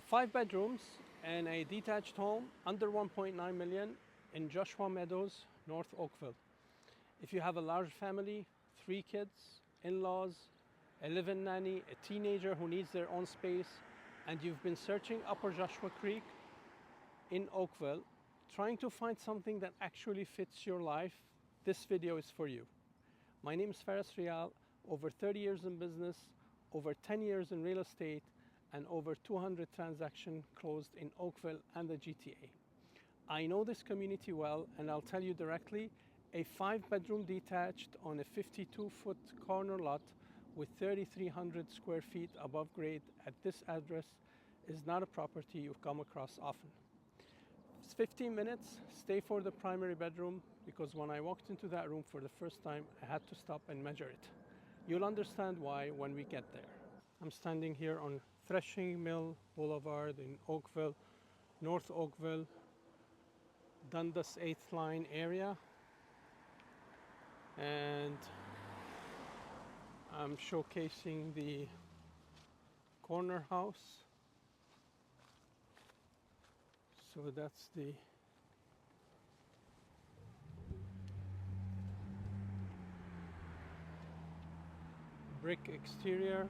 5 bedrooms and a detached home under 1.9 million in Joshua Meadows, North Oakville. If you have a large family, 3 kids, in-laws, a live-in nanny, a teenager who needs their own space, and you've been searching Upper Joshua Creek in Oakville, trying to find something that actually fits your life, this video is for you. My name is Faris Rial, over 30 years in business, over 10 years in real estate, and over 200 transactions closed in Oakville and the GTA. I know this community well, and I'll tell you directly, a 5-bedroom detached on a 52-foot corner lot with 3,300 square feet above grade at this address is not a property you come across often. It's 15 minutes, stay for the primary bedroom, because when I walked into that room for the first time, I had to stop and measure it. You'll understand why when we get there. I'm standing here on Threshing Mill Boulevard in Oakville, North Oakville, Dundas 8th line area. And I'm showcasing the corner house. So that's the brick exterior.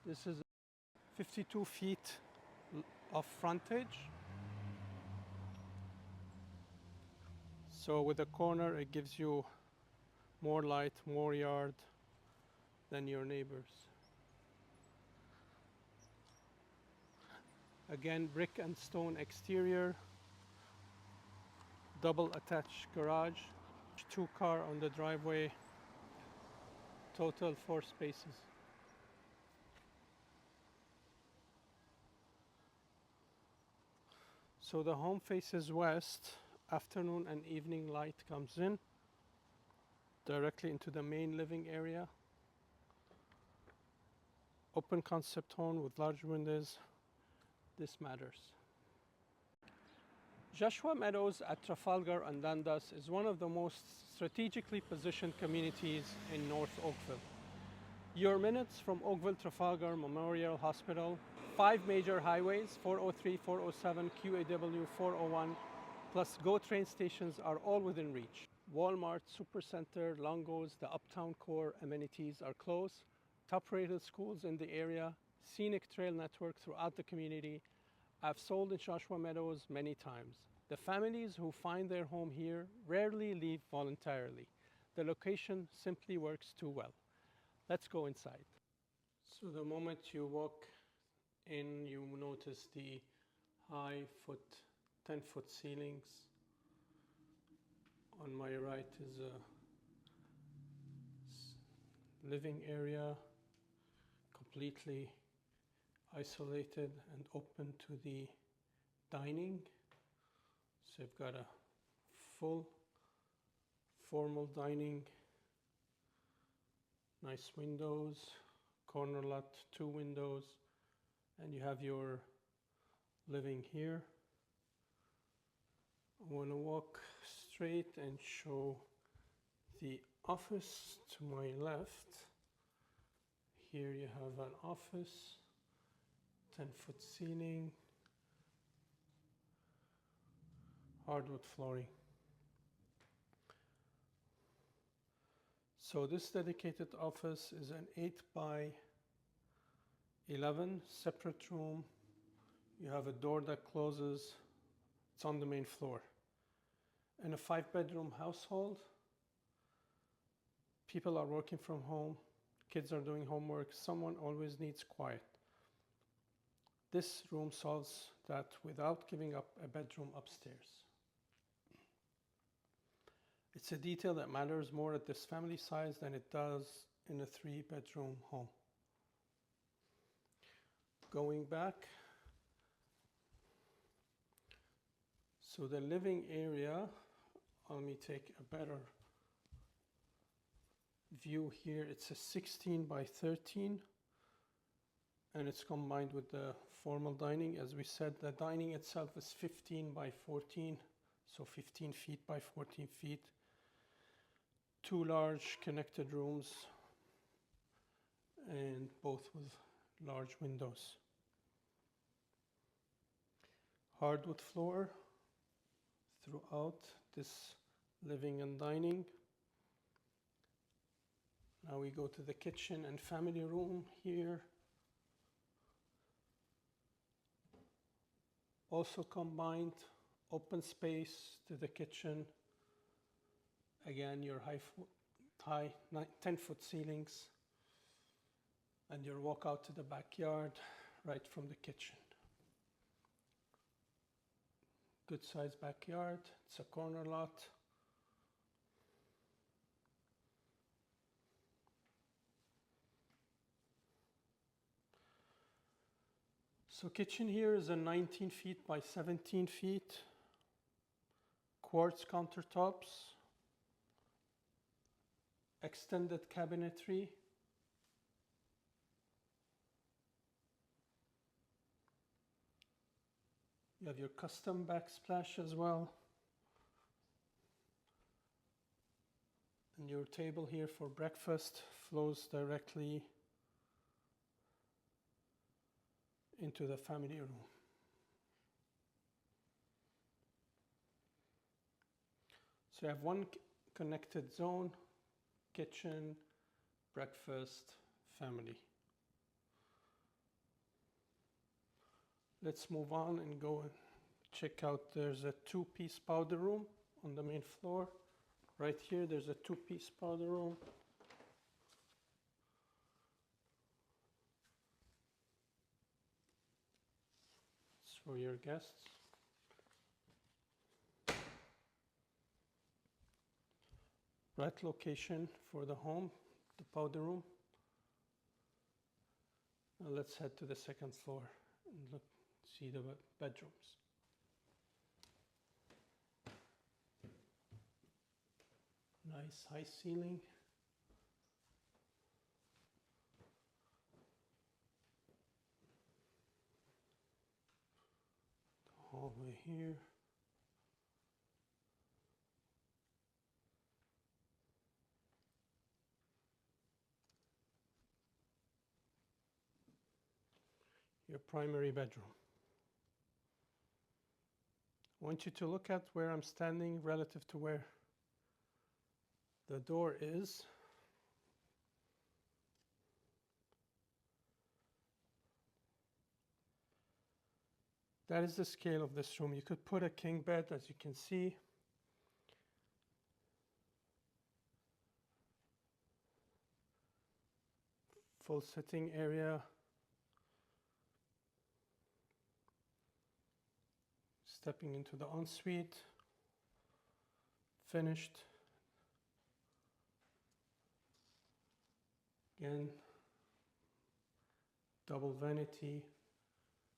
This is 52 feet of frontage. So with a corner, it gives you more light, more yard than your neighbors. Again, brick and stone exterior, double attached garage, 2 car on the driveway, total 4 spaces. So the home faces west. Afternoon and evening light comes in directly into the main living area. Open concept home with large windows. This matters. Joshua Meadows at Trafalgar and Dundas is one of the most strategically positioned communities in North Oakville. You're minutes from Oakville Trafalgar Memorial Hospital, 5 major highways, 403, 407, QAW, 401, plus GO train stations are all within reach. Walmart, Supercenter, Longo's, the Uptown Core amenities are close. Top-rated schools in the area, scenic trail network throughout the community. I've sold in Joshua Meadows many times. The families who find their home here rarely leave voluntarily. The location simply works too well. Let's go inside. So the moment you walk in, you notice the high 10-foot ceilings. On my right is a living area, completely isolated and open to the dining. So you've got a full formal dining, nice windows, corner lot, 2 windows, and you have your living here. I want to walk straight and show the office to my left. Here you have an office, 10-foot ceiling, hardwood flooring. So this dedicated office is an 8 by 11 separate room. You have a door that closes. It's on the main floor. In a 5-bedroom household, people are working from home, kids are doing homework, someone always needs quiet. This room solves that without giving up a bedroom upstairs. It's a detail that matters more at this family size than it does in a 3-bedroom home. Going back, so the living area, let me take a better view here. It's a 16 by 13, and it's combined with the formal dining. As we said, the dining itself is 15 by 14, so 15 feet by 14 feet. 2 large connected rooms, and both with large windows. Hardwood floor throughout this living and dining. Now we go to the kitchen and family room here. Also combined open space to the kitchen. Again, your high 10-foot ceilings, and your walkout to the backyard right from the kitchen. Good sized backyard. It's a corner lot. So kitchen here is a 19 feet by 17 feet. Quartz countertops. Extended cabinetry. You have your custom backsplash as well. And your table here for breakfast flows directly into the family room. So you have one connected zone: kitchen, breakfast, family. Let's move on and go and check out. There's a 2-piece powder room on the main floor. Right here, there's a 2-piece powder room. It's for your guests. Right location for the home, the powder room. Now let's head to the second floor and see the bedrooms. Nice high ceiling. The hallway here. Your primary bedroom. I want you to look at where I'm standing relative to where the door is. That is the scale of this room. You could put a king bed, as you can see. Full sitting area. Stepping into the ensuite. Finished. Again, double vanity,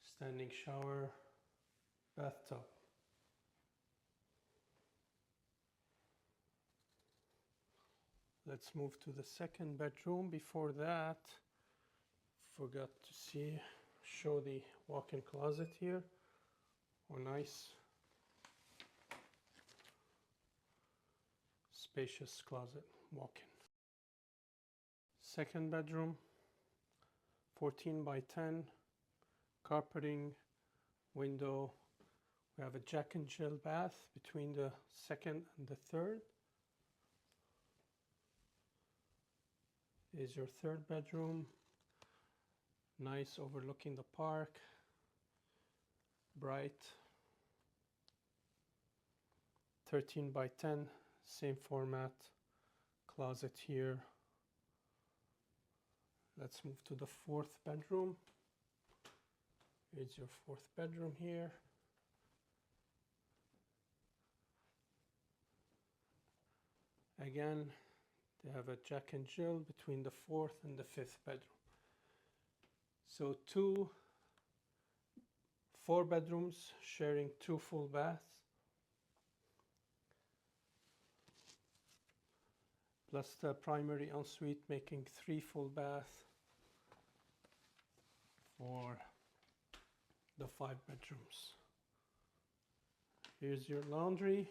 standing shower, bathtub. Let's move to the second bedroom. Before that, forgot to show the walk-in closet here. Or nice spacious closet walk-in. Second bedroom, 14 by 10, carpeting, window. We have a Jack and Jill bath between the second and the third. Is your third bedroom. Nice, overlooking the park. Bright. 13 by 10, same format. Closet here. Let's move to the fourth bedroom. Here's your fourth bedroom here. Again, they have a Jack and Jill between the fourth and the fifth bedroom. So 4 bedrooms sharing 2 full baths. Plus the primary ensuite making 3 full baths for the 5 bedrooms. Here's your laundry.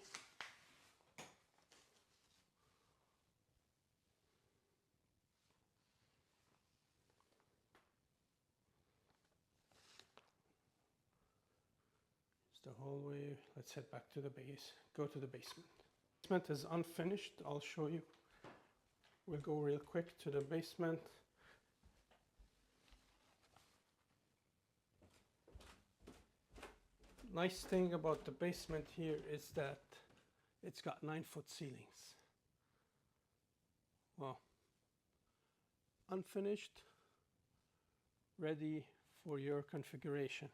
the hallway. Let's head back to the base. Go to the basement. Basement is unfinished. I'll show you. We'll go real quick to the basement. Nice thing about the basement here is that it's got 9-foot ceilings. Wow. Unfinished, ready for your configuration.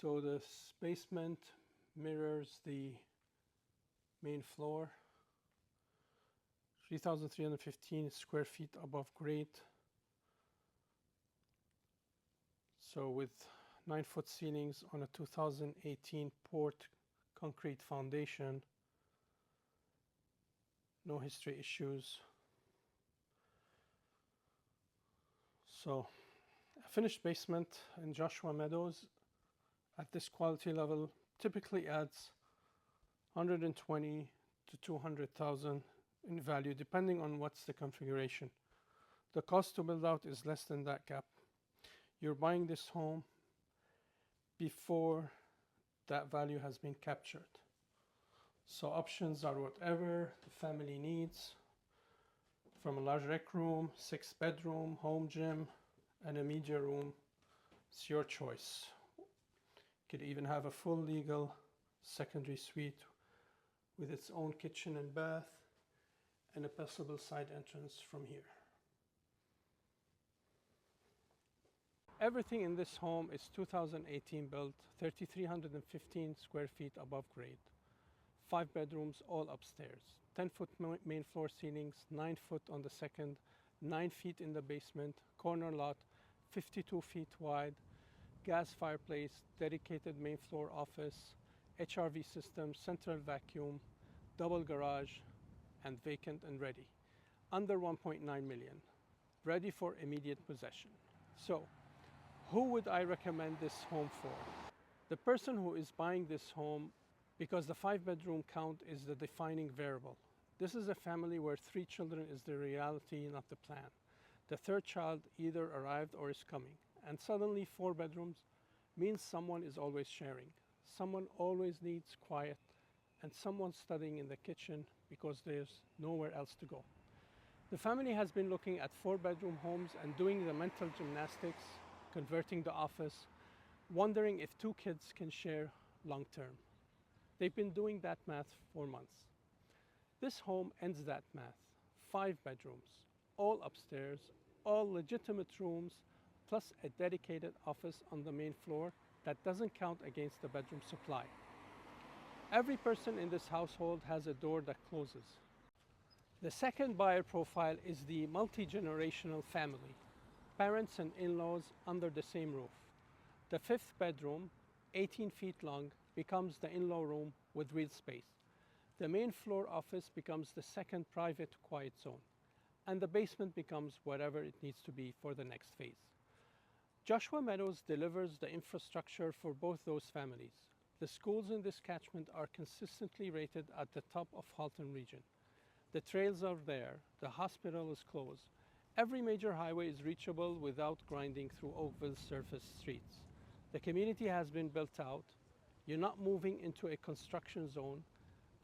So the basement mirrors the main floor, 3,315 square feet above grade. So with 9-foot ceilings on a 2018 poured concrete foundation, no history issues. So a finished basement in Joshua Meadows at this quality level typically adds 120 to 200,000 in value, depending on what's the configuration. The cost to build out is less than that gap. You're buying this home before that value has been captured. So options are whatever the family needs, from a large rec room, 6-bedroom, home gym, and a media room. It's your choice. You could even have a full legal secondary suite with its own kitchen and bath and a possible side entrance from here. Everything in this home is 2018 built, 3,315 square feet above grade. 5 bedrooms, all upstairs. 10-foot main floor ceilings, 9 foot on the second, 9 feet in the basement, corner lot, 52 feet wide, gas fireplace, dedicated main floor office, HRV system, central vacuum, double garage, and vacant and ready. Under 1.9 million, ready for immediate possession. So, who would I recommend this home for? The person who is buying this home because the 5-bedroom count is the defining variable. This is a family where 3 children is the reality, not the plan. The 3rd child either arrived or is coming. And suddenly 4 bedrooms means someone is always sharing. Someone always needs quiet, and someone studying in the kitchen because there's nowhere else to go. The family has been looking at 4-bedroom homes and doing the mental gymnastics, converting the office, wondering if 2 kids can share long term. They've been doing that math for months. This home ends that math. 5 bedrooms, all upstairs, all legitimate rooms, plus a dedicated office on the main floor that doesn't count against the bedroom supply. Every person in this household has a door that closes. The second buyer profile is the multi-generational family, parents and in-laws under the same roof. The 5th bedroom, 18 feet long, becomes the in-law room with real space. The main floor office becomes the second private quiet zone, and the basement becomes whatever it needs to be for the next phase. Joshua Meadows delivers the infrastructure for both those families. The schools in this catchment are consistently rated at the top of Halton region. The trails are there, the hospital is close. Every major highway is reachable without grinding through Oakville's surface streets. The community has been built out. You're not moving into a construction zone,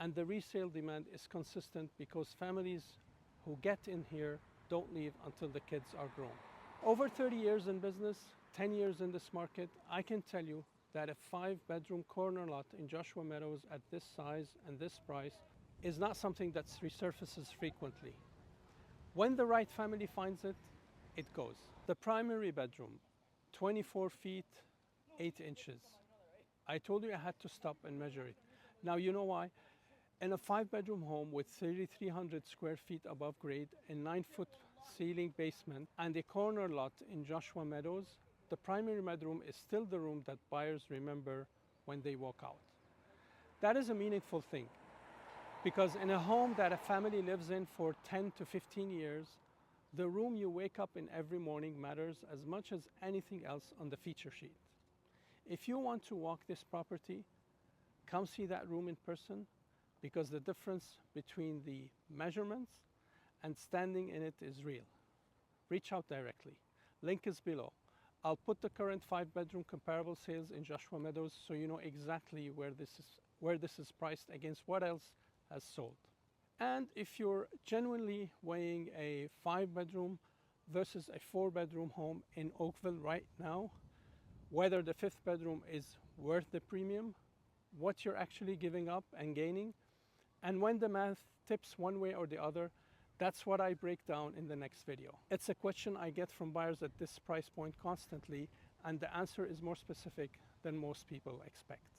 and the resale demand is consistent because families who get in here don't leave until the kids are grown. Over 30 years in business, 10 years in this market, I can tell you that a 5-bedroom corner lot in Joshua Meadows at this size and this price is not something that resurfaces frequently. When the right family finds it, it goes. The primary bedroom, 24 feet, 8 inches. I told you I had to stop and measure it. Now you know why. In a 5-bedroom home with 3,300 square feet above grade, a 9-foot ceiling basement, and a corner lot in Joshua Meadows, the primary bedroom is still the room that buyers remember when they walk out. That is a meaningful thing, because in a home that a family lives in for 10 to 15 years, the room you wake up in every morning matters as much as anything else on the feature sheet. If you want to walk this property, come see that room in person, because the difference between the measurements and standing in it is real. Reach out directly. Link is below. I'll put the current 5-bedroom comparable sales in Joshua Meadows so you know exactly where this is priced against what else has sold. And if you're genuinely weighing a 5-bedroom versus a 4-bedroom home in Oakville right now, whether the 5th bedroom is worth the premium, what you're actually giving up and gaining, and when the math tips one way or the other, that's what I break down in the next video. It's a question I get from buyers at this price point constantly, and the answer is more specific than most people expect.